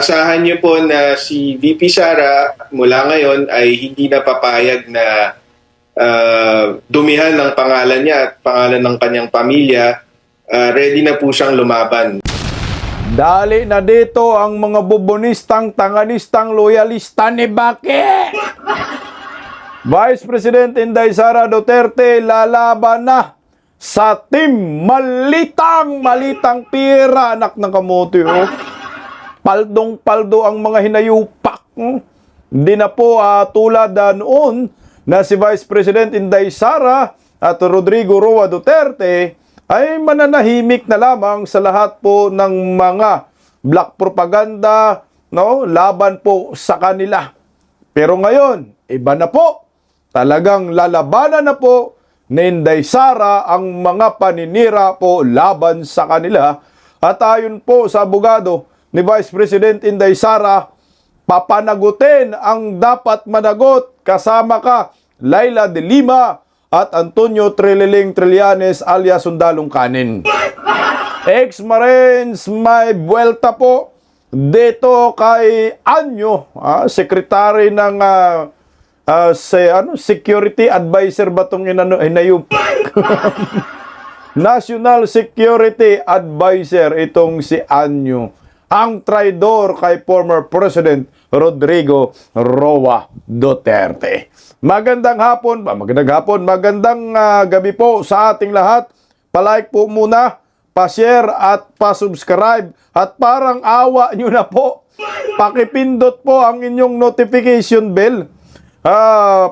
asahan niyo po na si VP Sara mula ngayon ay hindi na papayag na dumihan ng pangalan niya at pangalan ng kanyang pamilya. Ready na po siyang lumaban. Dali na dito ang mga bubonistang, tanganistang, loyalista ni Baki. Vice President Inday Sara Duterte lalaban na sa team Malitang Pira, anak ng kamote. Oh. Paldong-paldo ang mga hinayupak. Hindi na po tulad noon na si Vice President Inday Sara at Rodrigo Roa Duterte ay mananahimik na lamang sa lahat po ng mga black propaganda, no, laban po sa kanila. Pero ngayon, iba na po. Talagang lalabanan na po ni Inday Sara ang mga paninira po laban sa kanila. At ayon po sa abogado ni Vice President Inday Sara, papanagutin ang dapat managot kasama ka Laila de Lima at Antonio Treleling Trillanes alias Sundalong Kanin. Ex-Marines may buwelta po dito kay Anyo, sekretary ng security advisor ba itong inayup? National Security Advisor itong si Anyo, ang traidor kay former President Rodrigo Roa Duterte. Magandang gabi po sa ating lahat. Palike po muna, pa-share at pa-subscribe at parang awa nyo na po. Pakipindot po ang inyong notification bell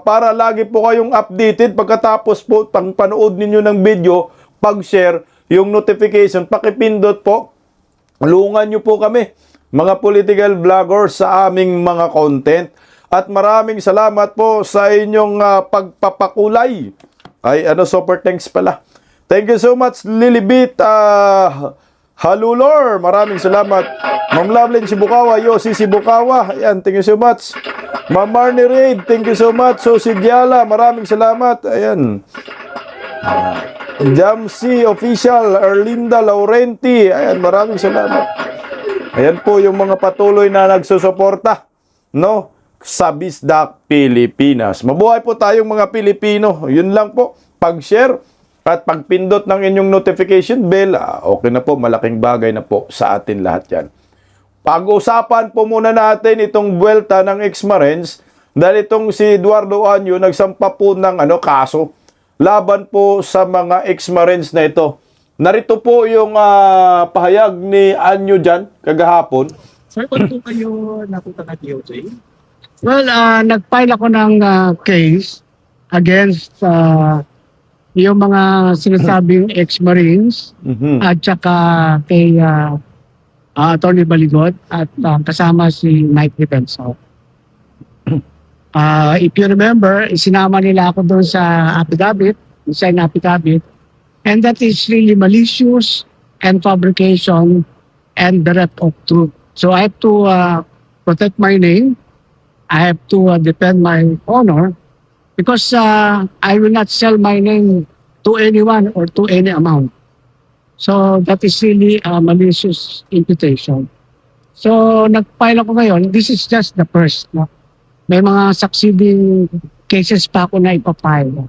para lagi po kayong updated pagkatapos po pang panood ninyo ng video, pag-share yung notification, pakipindot po. Tulungan nyo po kami, mga political vloggers, sa aming mga content. At maraming salamat po sa inyong pagpapakulay. Super thanks pala. Thank you so much, Lilibit Halulor. Maraming salamat. Ma'am Lovelyn Sibukawa, Yossi Sibukawa. Ayan, thank you so much. Ma'am Marnie Raid, thank you so much. Sosi Diala, maraming salamat. Ayan. Jamsi Official, Erlinda Laurenti. Ayan, maraming salamat. Ayan po yung mga patuloy na nagsusuporta, no, sa Bisdak Pilipinas. Mabuhay po tayong mga Pilipino. Yun lang po. Pag-share at pagpindot ng inyong notification bell, okay na po. Malaking bagay na po sa atin lahat yan. Pag-usapan po muna natin itong buwelta ng ex-Marines dahil itong si Eduardo Anyo nagsampa po ng kaso laban po sa mga ex-Marines na ito. Narito po yung pahayag ni Anyo dyan kagahapon. Sir, kung po kayo napunta na DOJ? Well, nag-file ako ng case against yung mga sinasabing ex-Marines at saka kay Attorney Baligot at kasama si Mike Defensor. If you remember, isinama nila ako doon sa affidavit, sign affidavit, and that is really malicious and fabrication and bereft of truth. So I have to protect my name. I have to defend my honor because I will not sell my name to anyone or to any amount. So that is really a malicious imputation. So nag-file ako ngayon. This is just the first. No? May mga succeeding cases pa ako na ipapile.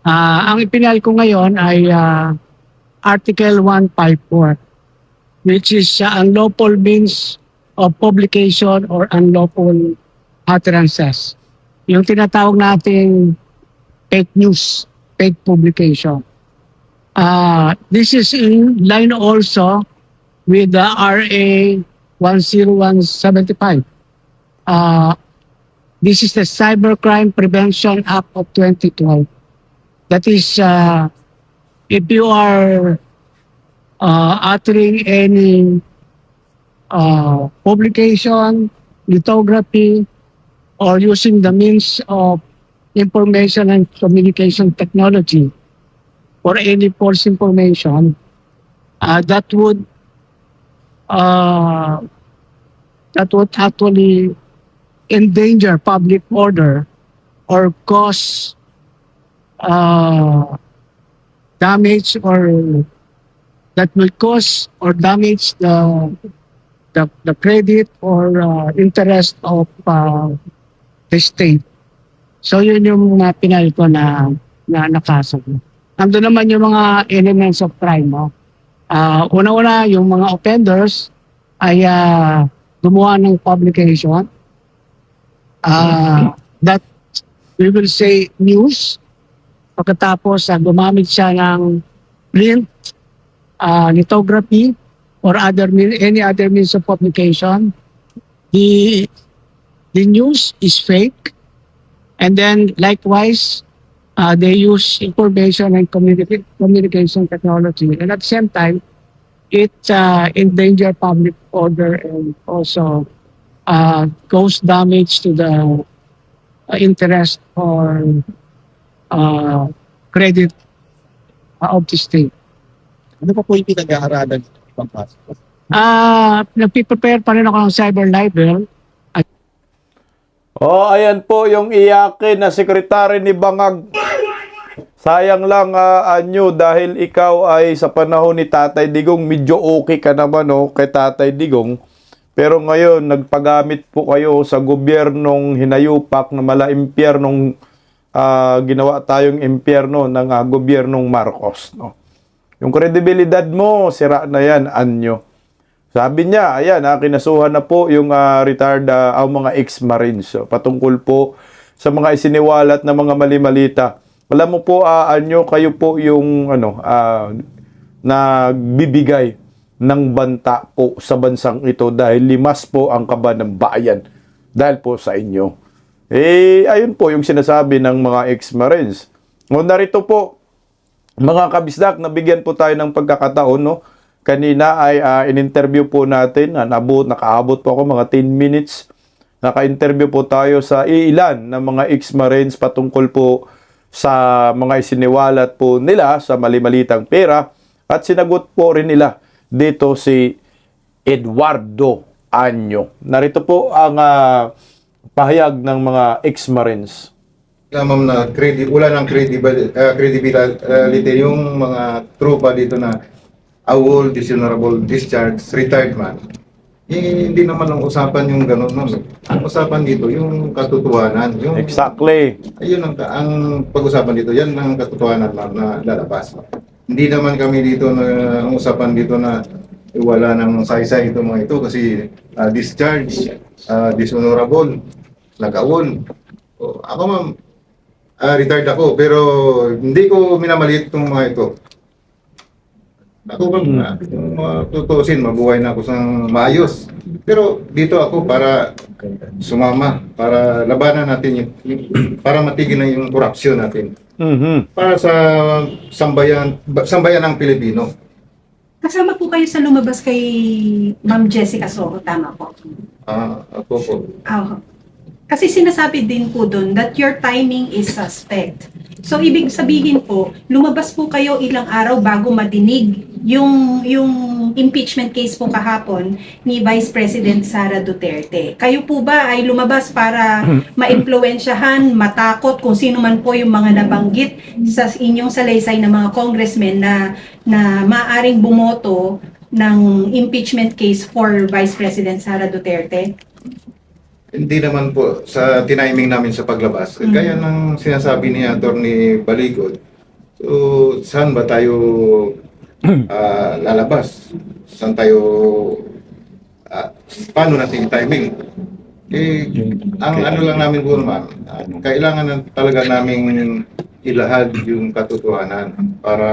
Ang ipinal ko ngayon ay Article 154, which is unlawful means of publication or unlawful utterances. Yung tinatawag nating fake news, fake publication. This is in line also with the RA 10175. This is the Cybercrime Prevention Act of 2012. That is, if you are uttering any publication, lithography, or using the means of information and communication technology for any false information, that would actually endanger public order or cause damage or that will cause or damage the the credit or interest of the state. So yun yung pinal ko na nakaso ko. Nandun naman yung mga elements of crime. No? Una-una, yung mga offenders ay gumawa ng publication that we will say news. Pagkatapos gumamit siya ng print, lithography, or any other means of publication. The news is fake, and then likewise they use information and communication technology, and at the same time it endanger public order and also cause damage to the interest or credit of the state. Ano pa po yung pinag-aaralan ng ibang kaso? Nagpiprepare pa rin ako ng cyber libel. Ayan po yung iyakin na sekretary ni Bangag. Sayang lang, Anyo, dahil ikaw ay sa panahon ni Tatay Digong, medyo okay ka naman kay Tatay Digong. Pero ngayon, nagpagamit po kayo sa gobyernong hinayupak na mala-impyernong ginawa tayong impyerno ng gobyernong Marcos. No? Yung kredibilidad mo, sira na yan, Anyo. Sabi niya, ayan, kinasuhan na po yung retired mga ex-marines. So, patungkol po sa mga isiniwalat na mga mali-malita. Alam mo po, Anyo, kayo po yung nagbibigay ng banta po sa bansang ito dahil limas po ang kaba ng bayan dahil po sa inyo. Ayun po yung sinasabi ng mga ex-marines. Narito po, mga kabisdak, nabigyan po tayo ng pagkakataon, no? Kanina ay in-interview po natin, nakaabot po ako mga 10 minutes. Naka-interview po tayo sa ilan ng mga ex-marines patungkol po sa mga isiniwalat po nila sa mali-malitang pera at sinagot po rin nila dito si Eduardo Anyo. Narito po ang pahayag ng mga ex-marines. Ma'am, na wala ng credibility yung mga tropa dito na awol, dishonorable discharge, retired man. Hindi naman ang usapan yung gano'n, ma'am. Ang usapan dito, yung katotohanan. Exactly. Ayun ang pag-usapan dito. Yan ang katotohanan, ma'am, na lalabas. Hindi naman kami dito ang usapan dito na wala ng saysay ito mga ito kasi discharge, dishonorable, nag-awol. Ako, ma'am, retired ako, pero hindi ko minamaliit itong mga ito. Ako bang tutusin, mabuhay na ako sa maayos. Pero dito ako para sumama, para labanan natin para matigil na yung korupsyon natin. Para sa sambayan ng Pilipino. Kasama po kayo sa lumabas kay Ma'am Jessica Soho, tama po? Ako po. Kasi sinasabi din po doon that your timing is suspect. So ibig sabihin po, lumabas po kayo ilang araw bago madinig yung impeachment case po kahapon ni Vice President Sara Duterte. Kayo po ba ay lumabas para maimpluwensyahan, matakot kung sino man po yung mga nabanggit sa inyong salaysay ng mga congressmen na maaring bumoto ng impeachment case for Vice President Sara Duterte? Hindi naman po sa tiniming namin sa paglabas. Kaya ng sinasabi ni Attorney Baligod, so saan ba tayo lalabas? Saan tayo, paano natin timing? Ang ano lang namin po naman, kailangan talaga namin ilahad yung katotohanan para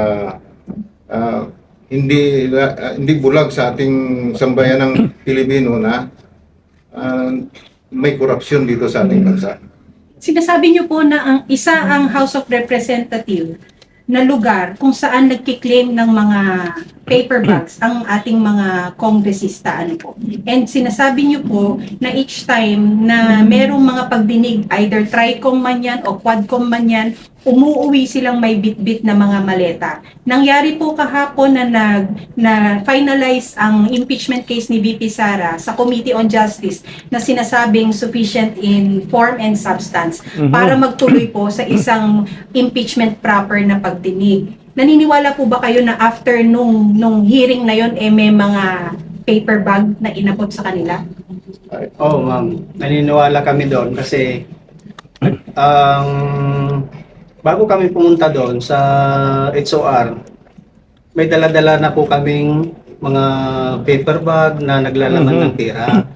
hindi bulag sa ating sambayan ng Pilipino na may korupsyon dito sa ating bansa. Sinasabi niyo po na ang House of Representative na lugar kung saan nagkiklaim ng mga paper bags ang ating mga kongresista. And sinasabi niyo po na each time na merong mga pagdinig, either TRICOM man yan o QUADCOM man yan, umuuwi silang may bit-bit na mga maleta. Nangyari po kahapon na finalize ang impeachment case ni VP Sara sa Committee on Justice na sinasabing sufficient in form and substance para magtuloy po sa isang impeachment proper na pagdinig. Naniniwala po ba kayo na after nung hearing na yon may mga paper bag na inabot sa kanila? Oo, ma'am. Naniniwala kami doon kasi ang bago kami pumunta doon sa HOR, may dala-dala na po kaming mga paper bag na naglalaman ng pera.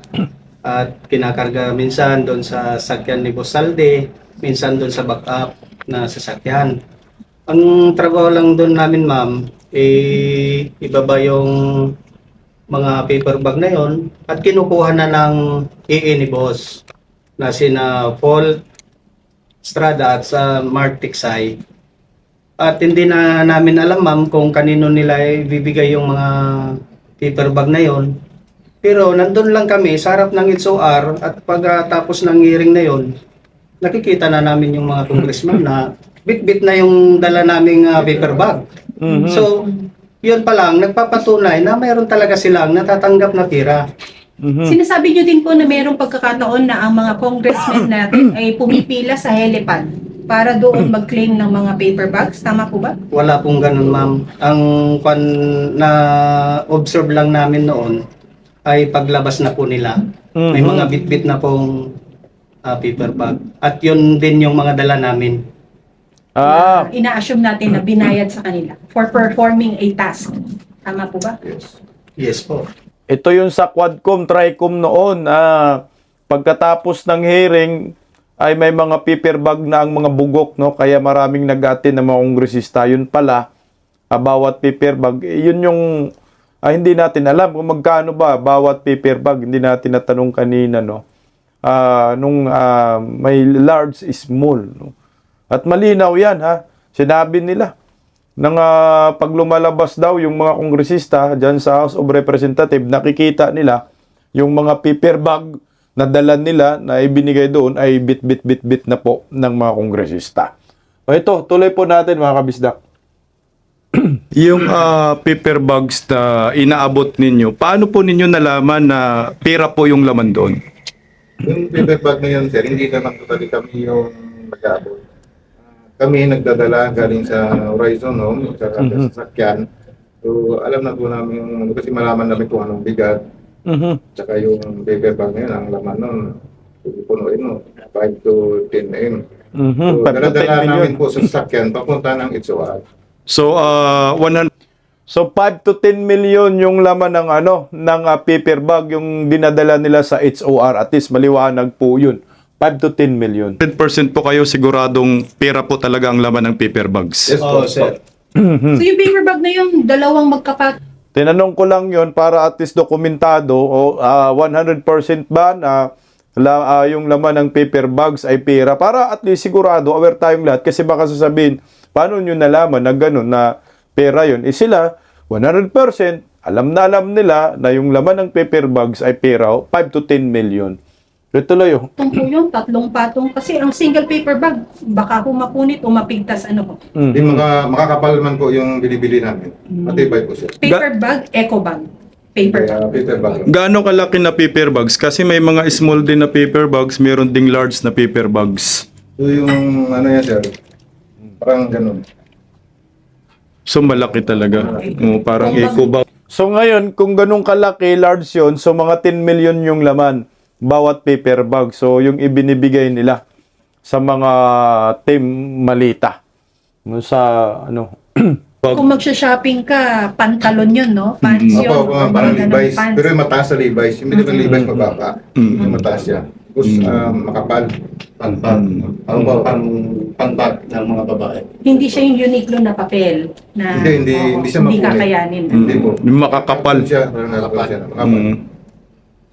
At kinakarga minsan doon sa sakyan ni Boss Salde, minsan doon sa backup na sasakyan. Ang trabaho lang doon namin, ma'am, ibaba yung mga paper bag na yon at kinukuha na ng EE ni Boss na sina Paul Estrada at sa Mark Tiksay. At hindi na namin alam, ma'am, kung kanino nila ibibigay yung mga paper bag na yon. Pero nandun lang kami sa harap ng HOR at pagkatapos ng hearing na yon, nakikita na namin yung mga congressman na bit-bit na yung dala naming paper bag. So, yun pa lang, nagpapatunay na mayroon talaga silang natatanggap na pera. Sinasabi nyo din po na mayroong pagkakataon na ang mga congressmen natin ay pumipila sa helipad para doon mag-claim ng mga paper bags. Tama po ba? Wala pong ganun, ma'am. Ang na observe lang namin noon ay paglabas na po nila. May mga bit-bit na pong paper bag. At yun din yung mga dala namin. Ina-assume natin na binayad sa kanila for performing a task. Tama po ba? Yes po. Ito yung sa Quadcom, Tricom noon. Pagkatapos ng hearing, ay may mga paper bag na ang mga bugok, no? Kaya maraming nag-attend ng mga kongresista. Yun pala, bawat paper bag, yun yung hindi natin alam kung magkano ba bawat paper bag. Hindi natin natanong kanina, no? May large, small, no? At malinaw yan, ha? Sinabi nila nang pag lumalabas daw yung mga kongresista dyan sa House of Representatives, nakikita nila yung mga paper bag na dala nila na ibinigay doon ay bit na po ng mga kongresista. O ito, tuloy po natin mga kabisdak. Yung paper bags na inaabot ninyo, paano po ninyo nalaman na pera po yung laman doon? Yung paper bag na yun, sir, hindi naman totally kami yung mag-aabot. Kami nagdadala galing sa Horizon, no? Sa sasakyan. So, alam na po namin yung, kasi malaman namin kung anong bigat. Tsaka yung paper bag na yun, ang laman nun, pupunuin mo, 5 to 10 m. So, dala-dala namin po sa sasakyan, papunta ng HOR. So, 5 to 10 million yung laman ng ng paper bag yung dinadala nila sa HOR. At least maliwanag po yun. 5 to 10 million. 10% po kayo siguradong pera po talaga ang laman ng paper bags. Yes, po, sir. So yung paper bag na yung dalawang magkapat. Tinanong ko lang yon para at least dokumentado o 100% ba na yung laman ng paper bags ay pera para at least sigurado aware tayong lahat kasi baka sasabihin paano nyo nalaman na gano'n na pera yun. Sila 100% alam nila na yung laman ng paper bags ay pera 5 to 10 million. Tuloy oh. Itong po yung tatlong patong kasi ang single paper bag baka mapunit o mapigtas Hindi makakapal man po yung binibili namin. Matibay po siya. paper bag, eco bag. Paper bag. Paper bag. Gaano kalaki na paper bags? Kasi may mga small din na paper bags, meron ding large na paper bags. So yung yan, sir, parang ganun. So malaki talaga. Parang eco bag. So ngayon, kung ganun kalaki, large yun, so mga 10 million yung laman bawat paper bag. So yung ibinibigay nila sa mga team malita. Sa Kung magsha-shopping ka, pantalon yun, no? Pants yun. Parang ganun, Levi's. pants. Pero yung mataas sa Levi's. Yung hindi Levi's mababa. Yung mataas yan. Tapos makapal. Pang-bag ng mga babae. Hindi siya yung Uniqlo na papel na Hindi siya hindi mapunit. kakayanin. Hindi po. makakapal. Siya. Makapal siya. Makapal.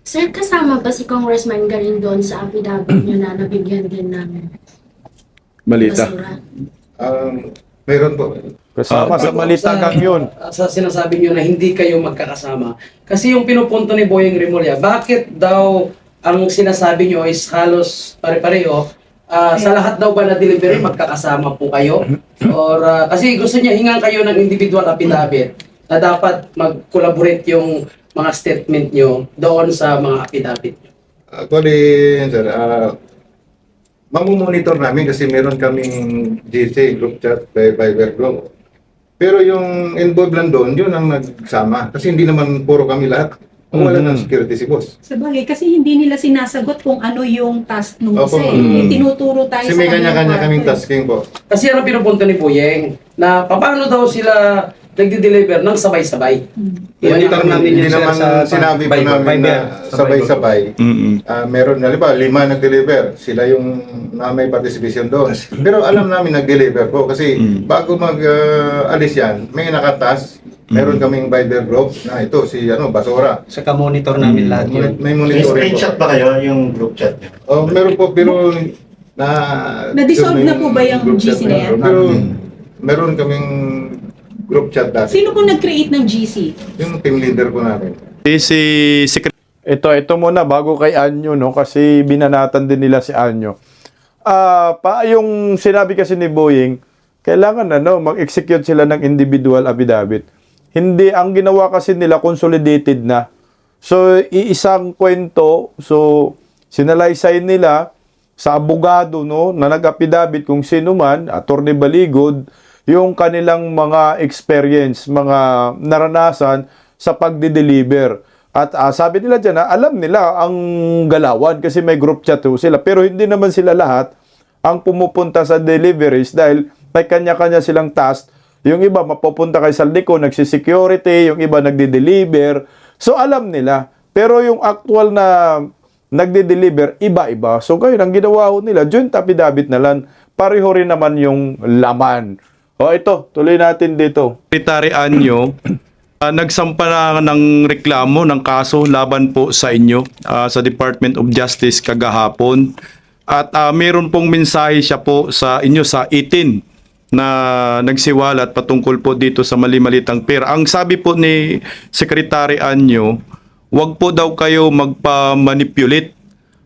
Sir, kasama ba si Congressman Garin doon sa affidavit niyo na nabigyan din ng Malita. basura? Meron po. Kasama sa malita kang yun. Sa sinasabi nyo na hindi kayo magkakasama. Kasi yung pinupunto ni Boyeng Rimulya, bakit daw ang sinasabi nyo is halos pare-pareho? Sa lahat daw ba na delivery, magkakasama po kayo? Or kasi gusto niya hingan kayo ng individual affidavit na dapat mag-collaborate yung mga statement nyo doon sa mga affidavit nyo. Actually, sir, mamumonitor namin kasi meron kaming GC, group chat, Viber group. Pero yung involved lang doon, yun ang nagsama. Kasi hindi naman puro kami lahat. Wala ng security si boss. Sabagay, kasi hindi nila sinasagot kung ano yung task nung Opo, isa eh. ma'am. May tinuturo tayo Kasi may kanilang kanya-kanya kwarto kaming eh. tasking po. Kasi yan ang pinupunto ni Boyeng, na paano daw sila nagde-deliver ng sabay-sabay. I-monitor namin Hindi yun, sir, naman sa sinabi po Viber. namin na sabay-sabay. Meron, halimbawa, 5 nag-deliver. Sila yung na may participation doon. Pero alam namin nag-deliver po kasi bago mag-alis yan, may nakatas. Meron kaming Viber group na ito, si Basura. Saka monitor namin lahat yun. May May monitoring screenshot po. ba kayo yung group chat niyo? Oh, meron po, pero Na-dissolve na po ba yung group chat GC na yan? Pero meron kaming group chat dati. Sino po nag-create ng GC? Yung team leader po namin. Ito muna bago kay Anyo, no, kasi binanatan din nila si Anyo. Yung sinabi kasi ni Boyeng, kailangan mag-execute sila ng individual affidavit. Hindi, ang ginawa kasi nila consolidated na. So, iisang kwento, so sinalaysay nila sa abogado, no, na nag-affidavit kung sino man, Attorney Baligod, yung kanilang mga experience, mga naranasan sa pagdi-deliver. At sabi nila dyan, alam nila ang galawan kasi may group chat sila. Pero hindi naman sila lahat ang pumupunta sa deliveries dahil may kanya-kanya silang task. Yung iba mapupunta kay Saldico, nagsisecurity, yung iba nagdi-deliver. So alam nila. Pero yung actual na nagdi-deliver, iba-iba. So ngayon, ang ginawa ho nila, joint affidavit na lang, pareho rin naman yung laman. O ito, tuloy natin dito. Secretary Anyo, nagsampa na ng reklamo, ng kaso laban po sa inyo sa Department of Justice kagahapon. At meron pong mensahe siya po sa inyo sa 18 na nagsiwalat patungkol po dito sa mali-malitang pera. Ang sabi po ni Secretary Anyo, wag po daw kayo magpa-manipulate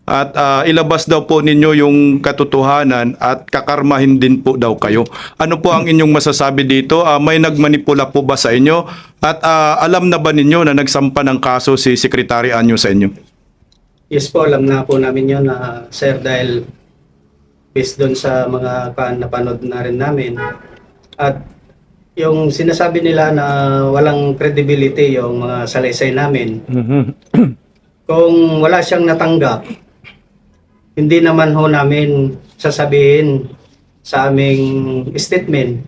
at ilabas daw po ninyo yung katotohanan at kakarmahin din po daw kayo. Ano po ang inyong masasabi dito? May nagmanipula po ba sa inyo? At alam na ba ninyo na nagsampa ng kaso si Secretary Anyo sa inyo? Yes po, alam na po namin yun, sir, dahil based doon sa mga napanood na rin namin. At yung sinasabi nila na walang credibility yung mga salaysay namin, kung wala siyang natanggap, hindi naman ho namin sasabihin sa aming statement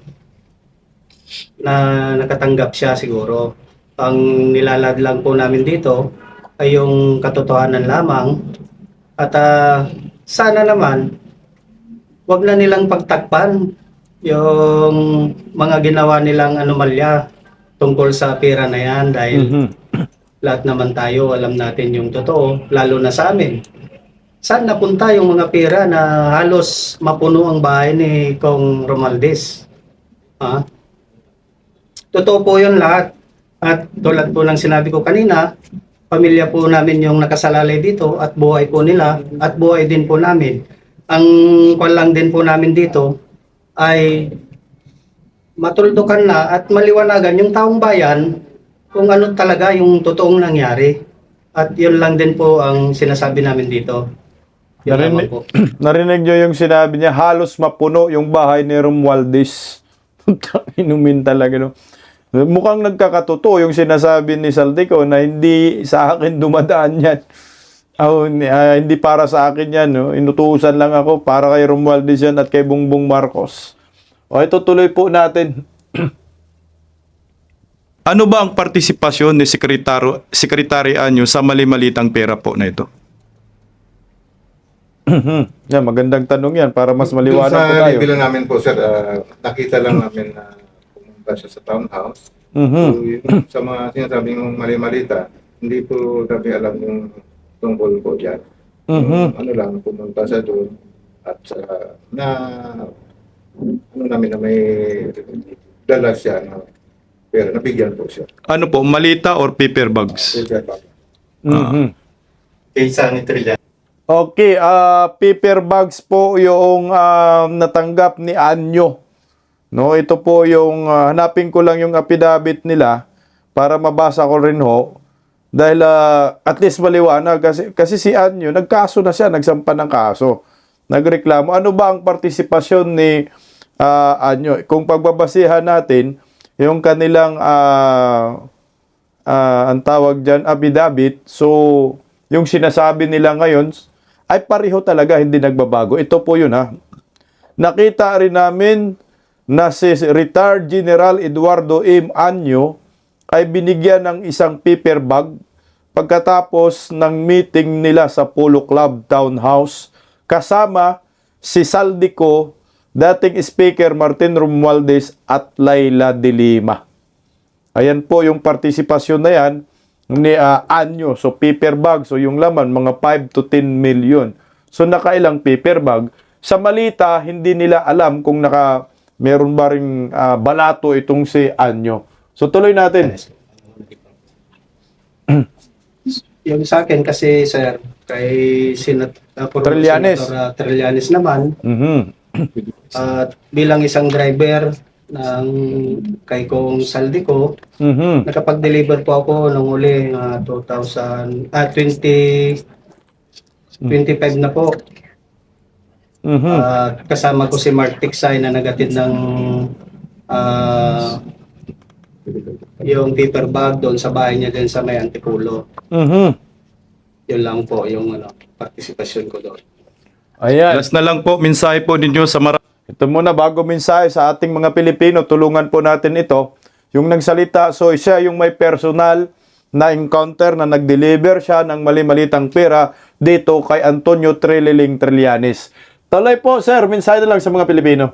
na nakatanggap siya siguro. Ang nilalad lang po namin dito ay yung katotohanan lamang at sana naman wag na nilang pagtakpan yung mga ginawa nilang anomalya tungkol sa pera na yan dahil lahat naman tayo alam natin yung totoo, lalo na sa amin. Saan napunta yung mga pera na halos mapuno ang bahay ni Kong Romualdez? Totoo po yun lahat. At tulad po ng sinabi ko kanina, pamilya po namin yung nakasalalay dito at buhay po nila at buhay din po namin. Ang kwan lang din po namin dito ay matuldukan na at maliwanagan yung taong bayan kung ano talaga yung totoong nangyari. At yun lang din po ang sinasabi namin dito. Yun lamang po. Narinig nyo yung sinabi niya, halos mapuno yung bahay ni Romualdez. Inumin talaga, no? Mukhang nagkakatotoo yung sinasabi ni Saldico na hindi sa akin dumadaan yan. Hindi para sa akin yan, no? Inutusan lang ako para kay Romualdez yan at kay Bongbong Marcos. O ito tuloy po natin. Ano ba ang partisipasyon ni Secretary Anyo sa mali-malitang pera po na ito? Yan, magandang tanong yan para mas Doon maliwanag po sa tayo. level namin po, sir, nakita lang namin na pumunta siya sa townhouse. So, yung sa mga sinasabing mali-malita, hindi po kami alam yung tungkol po dyan. Ano lang, pumunta siya doon at na ano namin na may dala siya na pero nabigyan po siya. Ano po, malita or paper bags? Kay sanitary lang. Okay, paper bags po yung natanggap ni Anyo. No, ito po yung hanapin ko lang yung affidavit nila para mabasa ko rin ho. Dahil at least maliwanag kasi si Anyo nagkaso na siya, nagsampa ng kaso. Nagreklamo. Ano ba ang partisipasyon ni Anyo? Kung pagbabasihan natin yung kanilang ang tawag dyan, affidavit. So, yung sinasabi nila ngayon ay pareho talaga, hindi nagbabago. Ito po yun ha. Nakita rin namin na si retired General Eduardo M. Anyo ay binigyan ng isang paper bag pagkatapos ng meeting nila sa Polo Club Townhouse kasama si Saldico, dating Speaker Martin Romualdez at Laila de Lima. Ayan po yung partisipasyon na yan ni Anyo. So paper bag, so yung laman mga 5 to 10 million. So nakailang paper bag. Sa malita, hindi nila alam kung meron ba ring balato itong si Anyo. So tuloy natin. Yung sa akin kasi, sir, kay Trillanes. Senator Trillanes naman, at bilang isang driver ng kay Kong Saldico, nakapag-deliver po ako nung uli 2025 na po. Kasama ko si Mark Tiksay na nagatid ng yung paper bag doon sa bahay niya din sa may Antipulo. Yun lang po yung partisipasyon ko doon. Ayan. Last na lang po, mensahe po ninyo sa Ito muna, bago mensahe sa ating mga Pilipino, tulungan po natin ito. Yung nagsalita, so siya yung may personal na encounter na nag-deliver siya ng mali-malitang pera dito kay Antonio Trililing Trillanes. Tuloy po, sir, mensahe na lang sa mga Pilipino.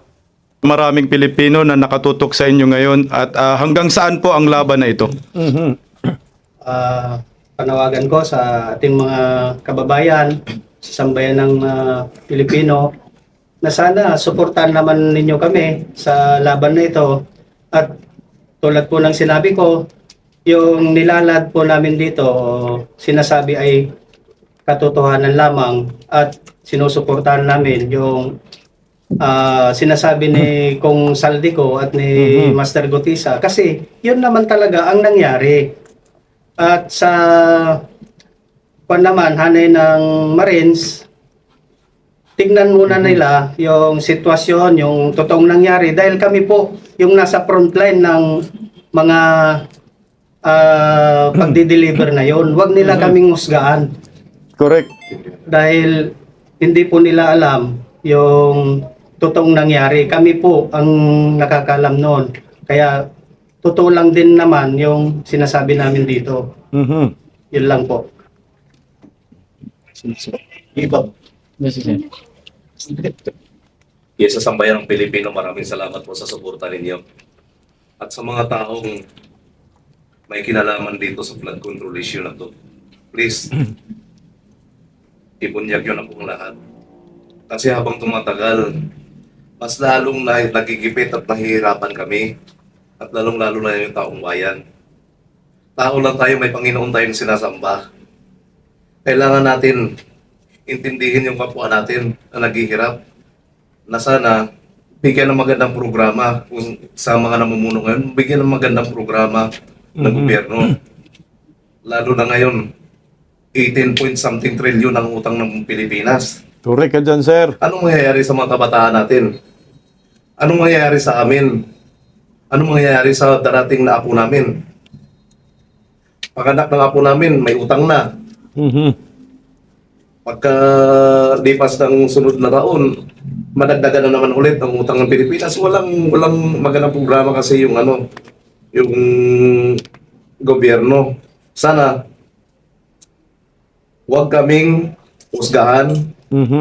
maraming Pilipino na nakatutok sa inyo ngayon at hanggang saan po ang laban na ito? Panawagan ko sa ating mga kababayan, sa sambayan ng Pilipino, na sana suportahan naman ninyo kami sa laban na ito. At tulad po ng sinabi ko, yung nilalad po namin dito, sinasabi ay katotohanan lamang at sinusuportahan namin yung sinasabi ni Kong Saldico at ni Master Gutisa, kasi yun naman talaga ang nangyari. At sa naman, hanay ng Marines, tignan muna nila yung sitwasyon, yung totoong nangyari, dahil kami po yung nasa frontline ng mga pagdi-deliver na yon. Huwag nila kaming husgaan. Correct. Dahil hindi po nila alam yung totoong nangyari. Kami po ang nakakalam noon. Kaya totoo lang din naman yung sinasabi namin dito. Yun lang po. Yes, sa sambayan ng Pilipino, maraming salamat po sa suporta ninyo. At sa mga taong may kinalaman dito sa flood control issue na to, please, ibunyag nyo na pong lahat. Kasi habang tumatagal, mas lalong nagigipit at nahihirapan kami, at lalong-lalo na yung taong bayan. Tao lang tayo, may Panginoon tayong sinasamba. Kailangan natin intindihin yung kapwa natin na naghihirap, na sana bigyan ng magandang programa kung sa mga namumuno ngayon, bigyan ng magandang programa ng gobyerno. Lalo na ngayon, 18 point something trillion ang utang ng Pilipinas. Correct ka dyan, sir. Anong mangyayari sa mga kabataan natin? Anong mangyayari sa amin? Anong mangyayari sa darating na apo namin? Pag-anak ng apo namin, may utang na. Pagka lipas ng sunod na taon, madagdagan na naman ulit ang utang ng Pilipinas. Walang magandang programa kasi yung gobyerno. Sana huwag kaming husgahan,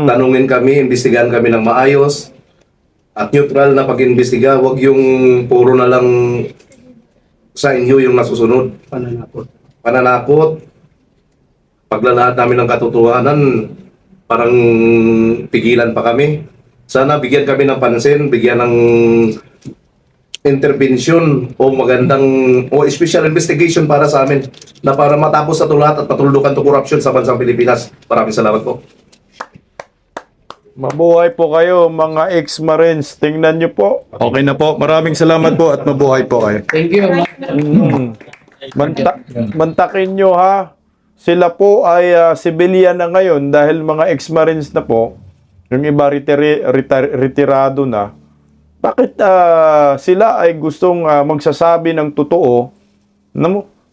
tanungin kami, imbestigahan kami ng maayos at neutral na pag-imbestiga. Huwag yung puro na lang sa inyo yung nasusunod. Pananakot. Paglalahad namin ng katotohanan, parang pigilan pa kami. Sana bigyan kami ng pansin, bigyan ng intervention o special investigation para sa amin, na para matapos sa lahat at matuldukan to corruption sa bansang Pilipinas. Maraming salamat po. Mabuhay po kayo, mga ex-Marines. Tingnan nyo po. Okay na po. Maraming salamat po at mabuhay po kayo. Thank you. Mantakin nyo ha. Sila po ay civilian na ngayon dahil mga ex-Marines na po. Yung iba retirado na. Bakit sila ay gustong magsasabi ng totoo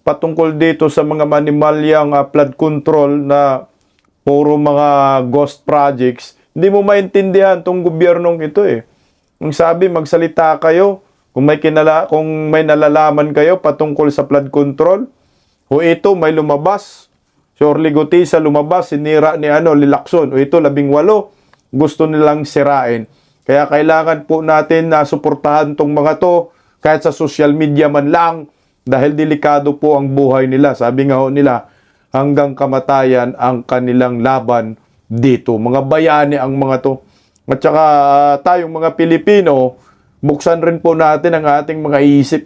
patungkol dito sa mga manimalyang flood control na puro mga ghost projects, hindi mo maintindihan tong gobyernong ito eh. Ang sabi, magsalita kayo kung may nalalaman kayo patungkol sa flood control. O ito, may lumabas. Surely Gutisa lumabas, sinira ni Lilacson. O ito, 18, gusto nilang sirain. Kaya kailangan po natin na suportahan tong mga to, kahit sa social media man lang, dahil delikado po ang buhay nila. Sabi nga ho nila, hanggang kamatayan ang kanilang laban dito. Mga bayani ang mga to. At saka tayong mga Pilipino, buksan rin po natin ang ating mga isip.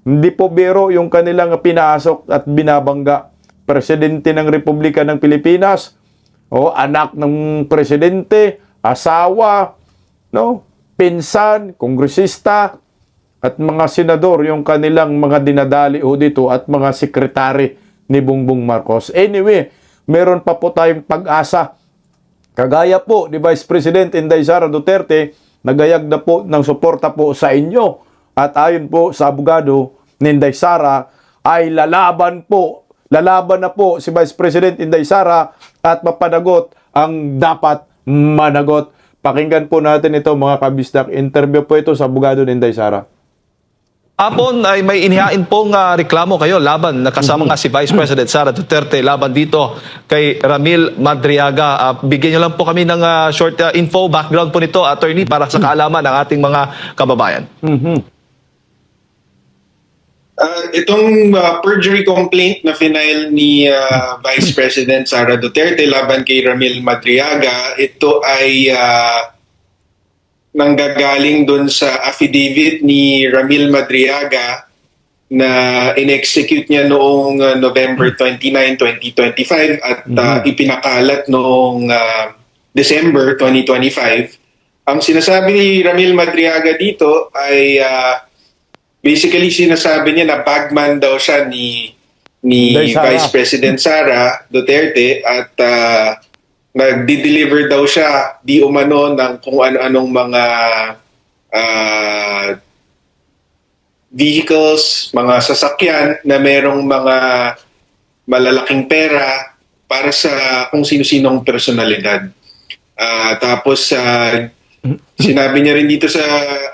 Hindi po biro yung kanilang pinasok at binabangga. Presidente ng Republika ng Pilipinas, anak ng presidente, asawa, pinsan, kongresista, at mga senador yung kanilang mga dinadali dito at mga sekretary ni Bongbong Marcos. Anyway, meron pa po tayong pag-asa. Kagaya po ni Vice President Inday Sara Duterte, nagayag na po ng suporta po sa inyo. At ayon po sa abogado ni Inday Sara, ay lalaban na po si Vice President Inday Sara at mapanagot ang dapat managot. Pakinggan po natin ito mga kabisdak. Interview po ito sa abogado ni Inday Sara. Hapon ay may inihain pong reklamo kayo laban kasama nga si Vice President Sara Duterte laban dito kay Ramil Madriaga. Bigyan niyo lang po kami ng short info, background po nito, attorney, para sa kaalaman ng ating mga kababayan. Itong perjury complaint na final ni Vice President Sara Duterte laban kay Ramil Madriaga, ito ay nanggagaling doon sa affidavit ni Ramil Madriaga na in-execute niya noong November 29, 2025 at ipinakalat noong December 2025. Ang sinasabi ni Ramil Madriaga dito ay basically sinasabi niya na bagman daw siya ni Vice President Sara Duterte at nagdi-deliver daw siya di umano ng kung ano-anong mga vehicles, mga sasakyan na merong mga malalaking pera para sa kung sino-sinong personalidad. Tapos sinabi niya rin dito sa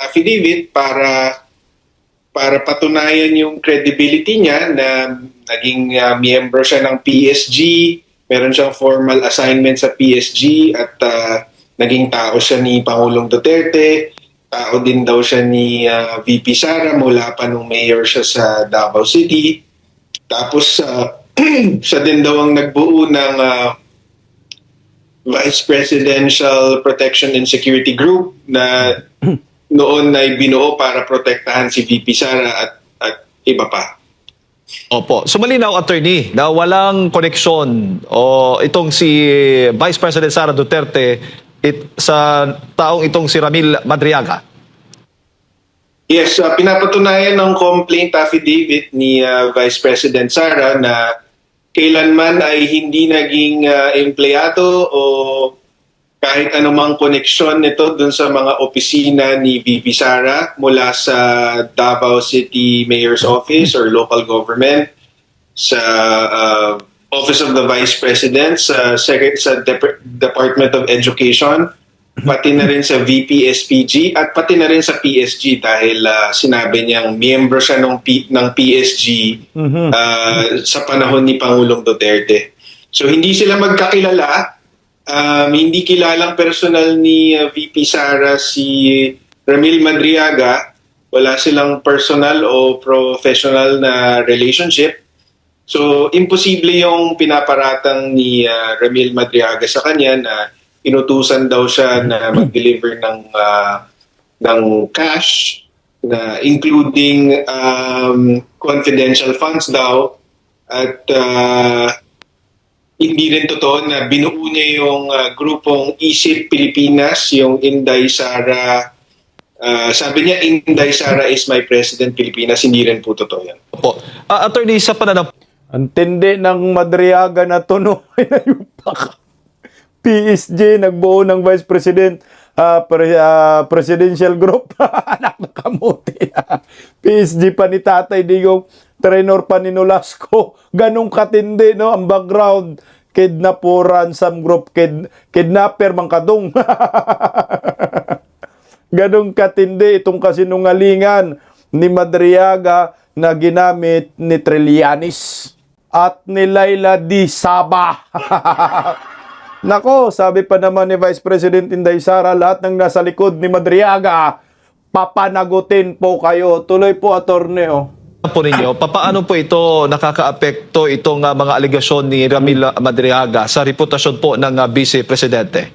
affidavit para patunayan yung credibility niya na naging miyembro siya ng PSG, meron siyang formal assignment sa PSG at naging tao siya ni Pangulong Duterte. Tao din daw siya ni VP Sara mula pa nung mayor siya sa Davao City. Tapos siya din daw ang nagbuo ng Vice Presidential Protection and Security Group na noon ay binuo para protektahan si VP Sara at iba pa. Opo. So malinaw, attorney, na walang koneksyon itong si Vice President Sara Duterte sa taong itong si Ramil Madriaga. Yes, pinapatunayan ng complaint affidavit ni Vice President Sara na kailanman ay hindi naging empleyado o kahit anumang koneksyon nito dun sa mga opisina ni VP Sara mula sa Davao City Mayor's Office or local government, sa Office of the Vice President, sa Department of Education, pati na rin sa VP SPG at pati na rin sa PSG dahil sinabi niyang miyembro siya ng PSG sa panahon ni Pangulong Duterte. So hindi sila magkakilala. Hindi kilalang personal ni VP Sara si Ramil Madriaga. Wala silang personal o professional na relationship. So, imposible yung pinaparatang ni Ramil Madriaga sa kanya na inutusan daw siya na mag-deliver ng cash, na including confidential funds daw. At hindi rin totoo na binuo niya yung grupong Isip Pilipinas, yung Inday Sara. Sabi niya, Inday Sara is my President Pilipinas. Hindi rin po totoo yan. Opo. Attorney, sa pananaw... Ang tindi ng Madriaga na to, no? PSG, nagbuo ng Vice President, Presidential Group. Anak na kamote. PSG pa ni Tatay Digong. Trainor pa ni Nolasco. Ganong katindi, no? Ang background, kidnapuran, some group, kidnapper, mangkadong. Ganong katindi itong kasinungalingan ni Madriaga na ginamit ni Trillanes at ni Laila D. Saba. Nako, sabi pa naman ni Vice President Inday Sara, lahat ng nasa likod ni Madriaga, papanagutin po kayo. Tuloy po, attorney, oh. Po ninyo, paano po ito nakakaapekto itong mga aligasyon ni Ramil Madriaga sa reputasyon po ng Vice Presidente?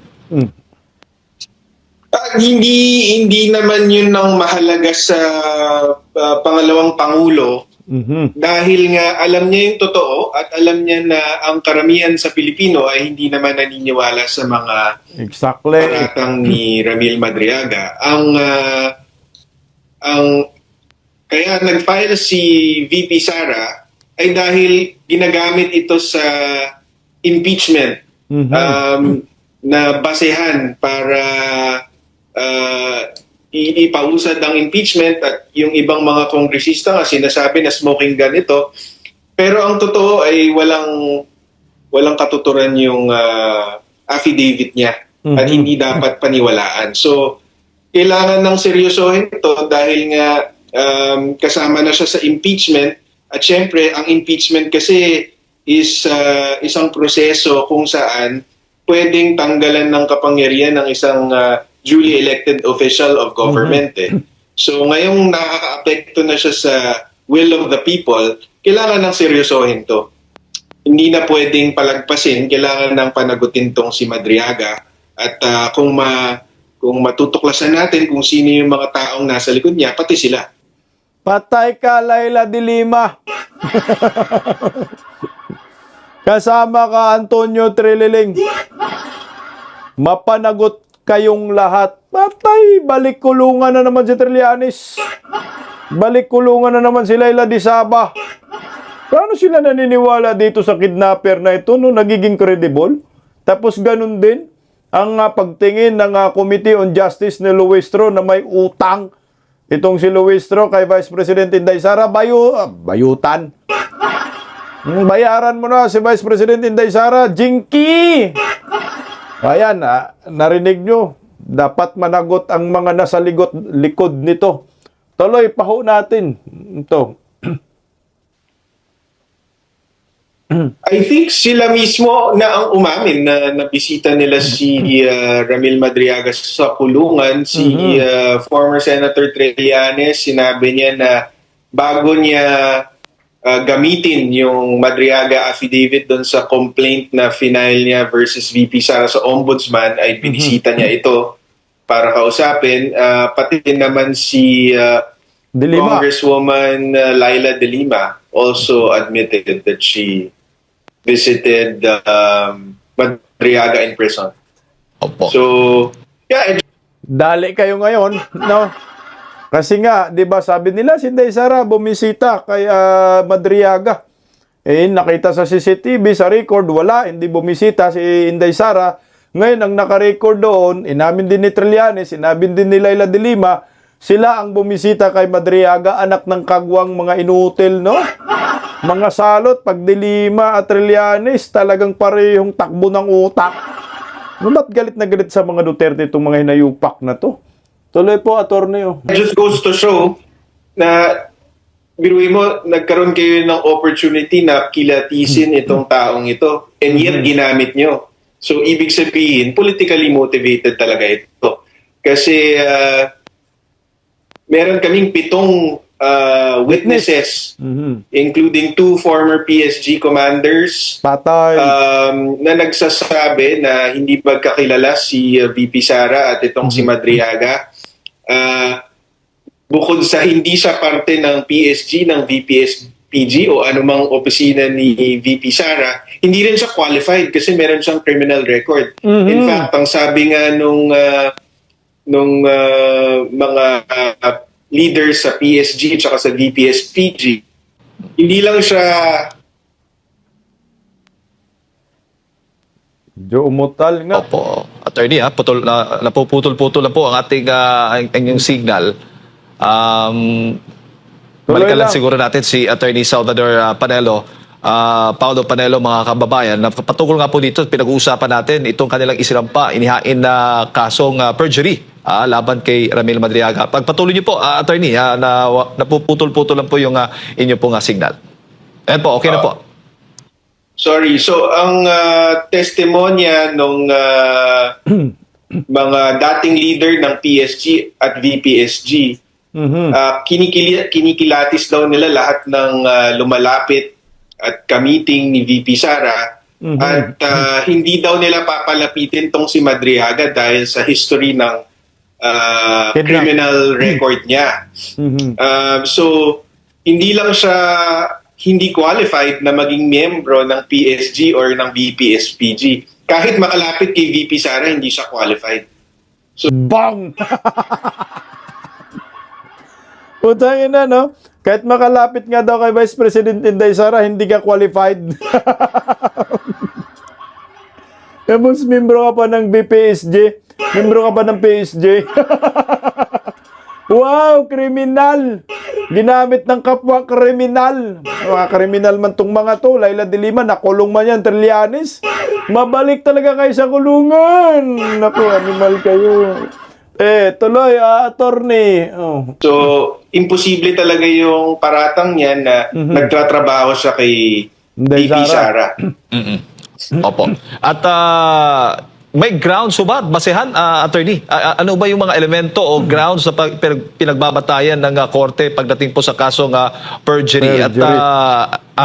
Hindi naman yun ang mahalaga sa pangalawang Pangulo. Dahil nga alam niya yung totoo at alam niya na ang karamihan sa Pilipino ay hindi naman naniniwala sa mga paratang ni Ramil Madriaga. Kaya nag-file si VP Sara ay dahil ginagamit ito sa impeachment na basehan para ipausad ang impeachment at yung ibang mga kongresista nga sinasabi na smoking gun ito. Pero ang totoo ay walang katuturan yung affidavit niya at hindi dapat paniwalaan. So, kailangan ng seryosohin ito dahil nga kasama na siya sa impeachment at syempre ang impeachment kasi is isang proseso kung saan pwedeng tanggalan ng kapangyarihan ng isang duly elected official of government. So ngayong nakaka-apekto na siya sa will of the people, kailangan ng seryosohin to. Hindi na pwedeng palagpasin, kailangan ng panagutin tong si Madriaga at kung matutuklasan natin kung sino yung mga taong nasa likod niya, pati sila. Patay ka, Laila de Lima. Kasama ka, Antonio Trililing. Mapanagot kayong lahat. Patay, balik kulungan na naman si Trillanes. Balik kulungan na naman si Laila de Saba. Paano sila naniniwala dito sa kidnapper na ito no nagiging credible? Tapos ganun din ang pagtingin ng Committee on Justice ni Luistro na may utang. Itong si Luistro kay Vice President Inday Sara, bayutan. Bayaran mo na si Vice President Inday Sara, Jinky! Ayan, narinig nyo. Dapat managot ang mga nasa likod nito. Tuloy, paho natin. Ito. I think sila mismo na ang umamin na nabisita nila si Ramil Madriaga sa kulungan. Si former Senator Trillanes, sinabi niya na bago niya gamitin yung Madriaga affidavit doon sa complaint na final niya versus VP Sara sa Ombudsman, ay binisita niya ito para kausapin. Pati naman si Congresswoman Laila de Lima also admitted that she visited Madriaga in person. Opo. So, yeah. Dali kayo ngayon, no? Kasi nga, 'di ba, sabi nila si Inday Sara bumisita kay Madriaga. Nakita sa CCTV, sa record, wala, hindi bumisita si Inday Sara. Ngayon, ang naka-record doon, inamin din ni Trillanes, inamin din ni Laila de Lima, sila ang bumisita kay Madriaga, anak ng kagwang mga inutil, no? Mga salot, pag de Lima at Trillanes, talagang parehong takbo ng utak. Ba't galit na galit sa mga Duterte itong mga hinayupak na to? Tuloy po, attorney. It just goes to show na biruin mo, nagkaroon kayo ng opportunity na kilatisin itong taong ito and yet ginamit nyo. So, ibig sabihin, politically motivated talaga ito. Kasi meron kaming 7 witnesses, including 2 former PSG commanders na nagsasabi na hindi magkakilala si VP Sara at itong si Madriaga. Bukod sa hindi siya parte ng PSG, ng VPSPG o anumang opisina ni VP Sara, hindi rin siya qualified kasi meron siyang criminal record. In fact, ang sabi nga nung mga leaders sa PSG at sa VPSPG, hindi lang siya umutal nga. Opo. Attorney, napuputol-putol na po ang ating yung signal. Tuloy Balikan lang lang. siguro natin si Attorney Salvador Panelo. Paulo Panelo, mga kababayan, patungkol nga po dito, pinag-uusapan natin itong kanilang isinampa, inihain na kasong perjury laban kay Ramil Madriaga. Pagpatuloy niyo po, Attorney, napuputol-putol lang po yung inyo pong signal. Ayan po, okay na po. Sorry. So, ang testimonya nung mga dating leader ng PSG at VPSG, kinikilatis daw nila lahat ng lumalapit at ka-meeting ni VP Sara at hindi daw nila papalapitin tong si Madriaga dahil sa history ng criminal record niya. So, hindi lang siya hindi qualified na maging miyembro ng PSG or ng VP-SPG. Kahit makalapit kay VP Sara, hindi siya qualified. Bang! Utangin na, no? Kahit makalapit nga daw kay Vice President Inday Sara, hindi ka qualified. Tapos, membro ka pa ng BPSJ. Membro ka pa ng PSG. Wow, kriminal! Ginamit ng kapwa kriminal. Mga kriminal man tong mga to. Laila de Lima, nakulong man yan, Trillanes. Mabalik talaga kayo sa kulungan. Naku, animal kayo. Tuloy, attorney. Oh. So, imposible talaga yung paratang niya na nagtatrabaho siya kay Inday VP Sara. Opo. At may grounds ba, basehan, Attorney? Ano ba yung mga elemento o grounds na pinagbabatayan ng korte pagdating po sa kasong perjury? At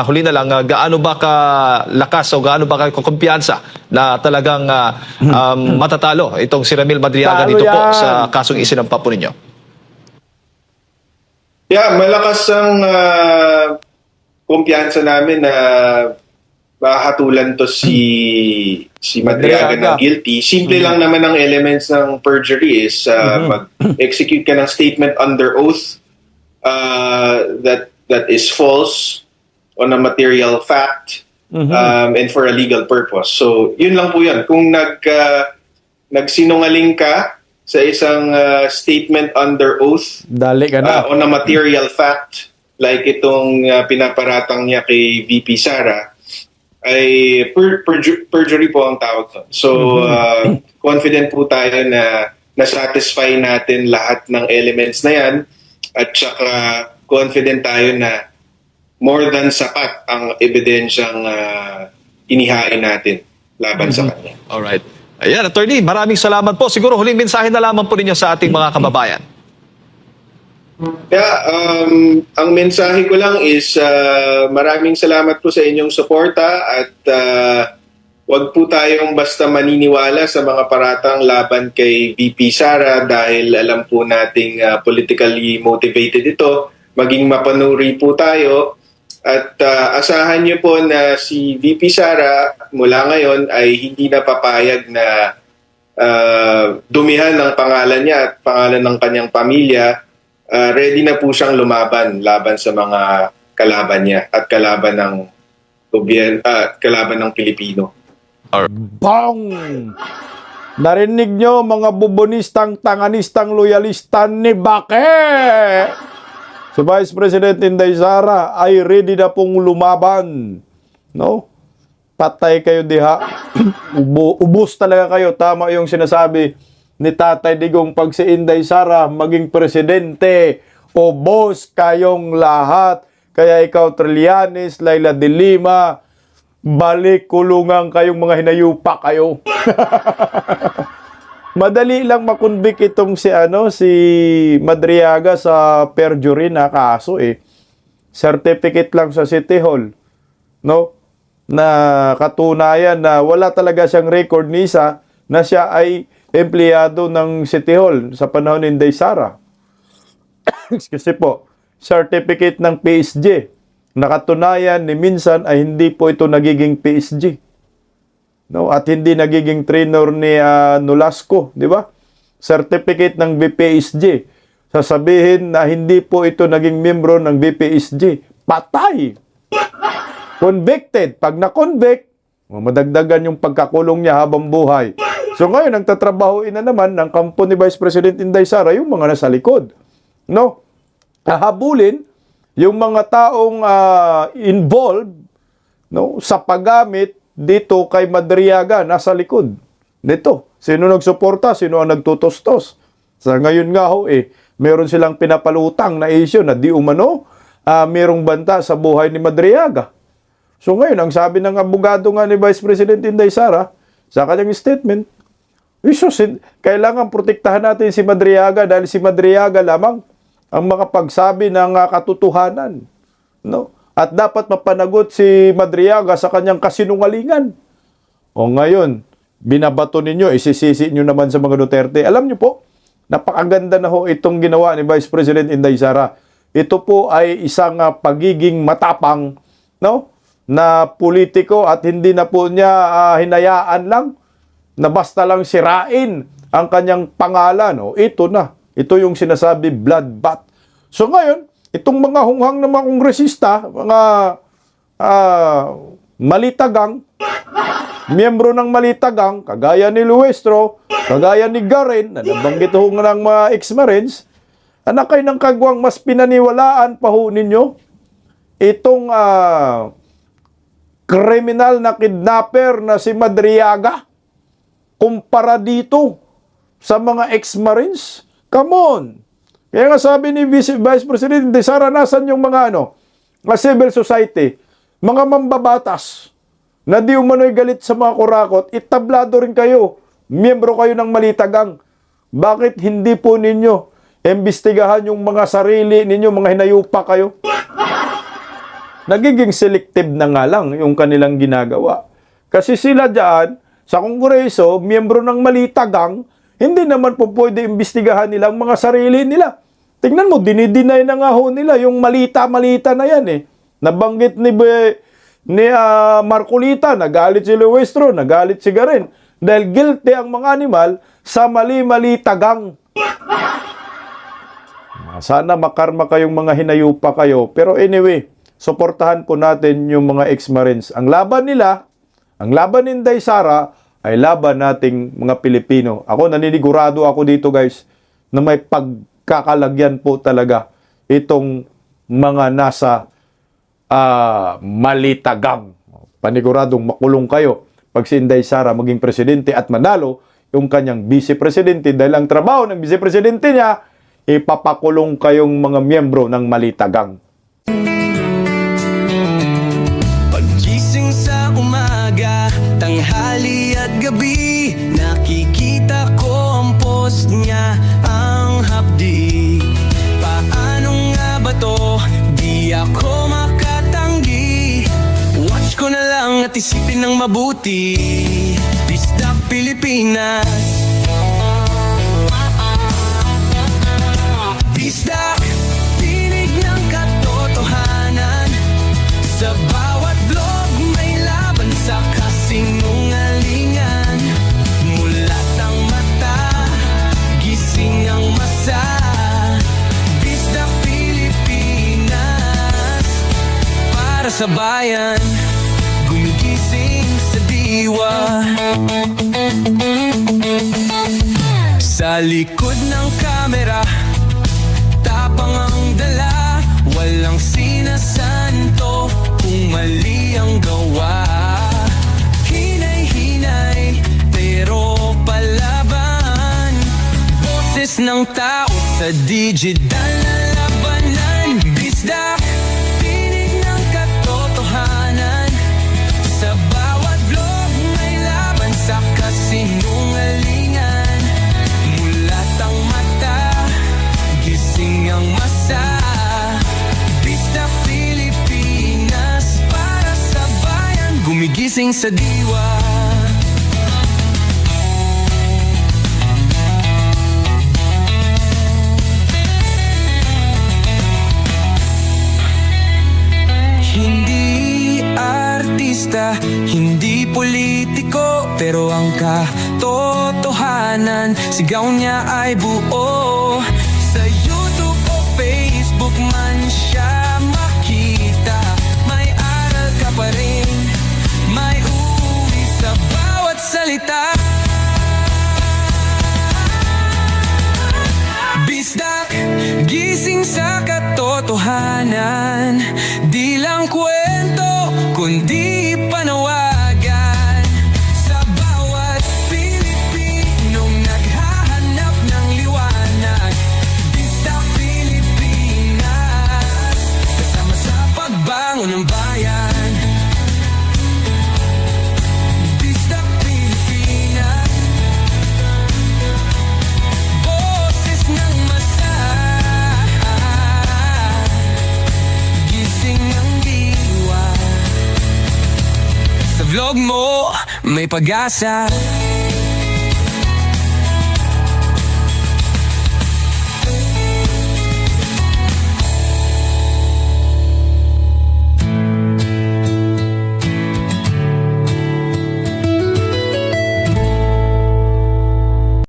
huli na lang, gaano ba kalakas o gaano ba kumpiyansa na talagang matatalo itong si Ramil Madriaga dito po sa kasong isinampa po ninyo? Yeah, malakas ang kumpiyansa namin na mahatulan to si Madriaga ng guilty. Simple lang naman ang elements ng perjury is mag-execute ka ng statement under oath that is false on a material fact and for a legal purpose. So, yun lang po yun. Kung nagsinungaling ka sa isang statement under oath Dali ka na. on a material fact, like itong pinaparatang niya kay VP Sara, ay perjury po ang tawag doon. So, confident po tayo na nasatisfy natin lahat ng elements na yan at saka confident tayo na more than sapat ang ebidensyang inihain natin laban sa kanya. Alright. Ayan, Attorney, maraming salamat po. Siguro huling mensahe na lamang po ninyo sa ating mga kababayan. Ang mensahe ko lang is maraming salamat po sa inyong suporta at wag po tayong basta maniniwala sa mga paratang laban kay VP Sara dahil alam po nating politically motivated ito. Maging mapanuri po tayo at asahan niyo po na si VP Sara mula ngayon ay hindi na papayag na dumihan ng pangalan niya at pangalan ng kanyang pamilya. Ready na po siyang laban sa mga kalaban niya at kalaban ng kalaban ng Pilipino. Bang! Narinig nyo mga bubonistang, tanganistang, loyalista ni Bake! Si Vice President Inday Sara ay ready na pong lumaban. No? Patay kayo diha. Ubus talaga kayo. Tama yung sinasabi ni Tatay Digong, pag si Inday Sara maging presidente, ubos kayong lahat. Kaya ikaw, Trillanes, Laila de Lima, balik kulungan kayong mga hinayupa kayo. Madali lang makonvict itong si Madriaga sa perjury na kaso Certificate lang sa City Hall, no? Na katunayan na wala talaga siyang record ni isa na siya ay empleyado ng City Hall sa panahon ni Inday Sara. Kasi po, certificate ng PSG. Nakatunayan ni minsan ay hindi po ito nagiging PSG. No? At hindi nagiging trainer ni Nolasco, di ba? Certificate ng BPSG. Sasabihin na hindi po ito naging membro ng BPSG. Patay! Convicted. Pag na-convict, madagdagan yung pagkakulong niya habang buhay. So ngayon, ang tatrabahoin na naman ng kampo ni Vice President Inday Sara yung mga nasa likod. No? Hahabulin yung mga taong involved, no, sa paggamit dito kay Madriaga, nasa likod nito. Sino nagsuporta? Sino ang nagtutustos? Sa ngayon nga ho, meron silang pinapalutang na issue na di umano merong banta sa buhay ni Madriaga. So ngayon, ang sabi ng abogado nga ni Vice President Inday Sara sa kanyang statement, kailangan protektahan natin si Madriaga dahil si Madriaga lamang ang makapagsabi ng katotohanan. No? At dapat mapanagot si Madriaga sa kanyang kasinungalingan. O ngayon, binabato ninyo, isisisi nyo naman sa mga Duterte. Alam nyo po, napakaganda na ho itong ginawa ni Vice President Inday Sara. Ito po ay isang pagiging matapang, no, na politiko at hindi na po niya hinayaan lang na basta lang sirain ang kanyang pangalan. O, ito na. Ito yung sinasabi bloodbath. So ngayon, itong mga hunghang na mga kongresista, mga malitagang, miyembro ng malitagang, kagaya ni Luestro, kagaya ni Garen, na nabanggit ho ng mga ex-Marines, anak kayo ng kagwang mas pinaniwalaan pa ho ninyo itong kriminal na kidnapper na si Madriaga kumpara dito sa mga ex-Marines. Come on! Kaya nga sabi ni Vice President de Sara, nasan yung mga mga civil society, mga mambabatas, na di umano'y galit sa mga kurakot, itablado rin kayo, miyembro kayo ng malitagang. Bakit hindi po ninyo imbestigahan yung mga sarili ninyo, mga hinayupa kayo? Nagiging selective na nga lang yung kanilang ginagawa. Kasi sila dyan, sa Kongreso, miyembro ng malitagang, hindi naman po pwede imbestigahan nila ang mga sarili nila. Tingnan mo, dinidinay na nga ho nila yung malita-malita na yan Nabanggit ni Marcolita, nagalit si Luestro, nagalit si Garen. Dahil guilty ang mga animal sa mali-mali tagang. Sana makarma kayong mga hinayupa kayo. Pero anyway, suportahan po natin yung mga ex-Marines. Ang laban nila, ang laban ni Inday Sara, ay laban nating mga Pilipino. Ako, naninigurado ako dito guys, na may pagkakalagyan po talaga itong mga nasa malitagang. Paniguradong makulong kayo pag si Inday Sara maging presidente at manalo yung kanyang vice-presidente dahil ang trabaho ng vice-presidente niya, ipapakulong kayong mga miyembro ng malitagang. Pagising sa umaga, tanghali at gabi, nakikita ko ang post niya, ang hapdi. Paano nga ba to? Di ako makatanggi. Watch ko na lang at isipin ng mabuti. Bisdak Pilipinas. Bisdak, tinig ng katotohanan. Sa bawat vlog may laban sa kasinungalingan. Mulat ang mata, gising ang masa. Bisdak Pilipinas, para sa bayan, gumigising sa diwa. Sa likod ng kamera, tapang ang dala, walang sinasanto kung mali ang gawa. Hinay-hinay, pero palaban. Boses ng tao sa digital na labanan. Bisdak, tinig ng katotohanan. Sa bawat vlog may laban sa kasinungalingan. Mulat ang mata, gising ang masa. Bisdak Pilipinas, para sa bayan, gumigising sa diwa. Hindi artista, hindi politiko, pero ang katotohanan, sigaw niya ay buo. Sa YouTube o Facebook man siya makita, may aral ka pa rin, may uwi sa bawat salita. Bisdak, gising sa katotohanan. ilog mo, may pag-asa.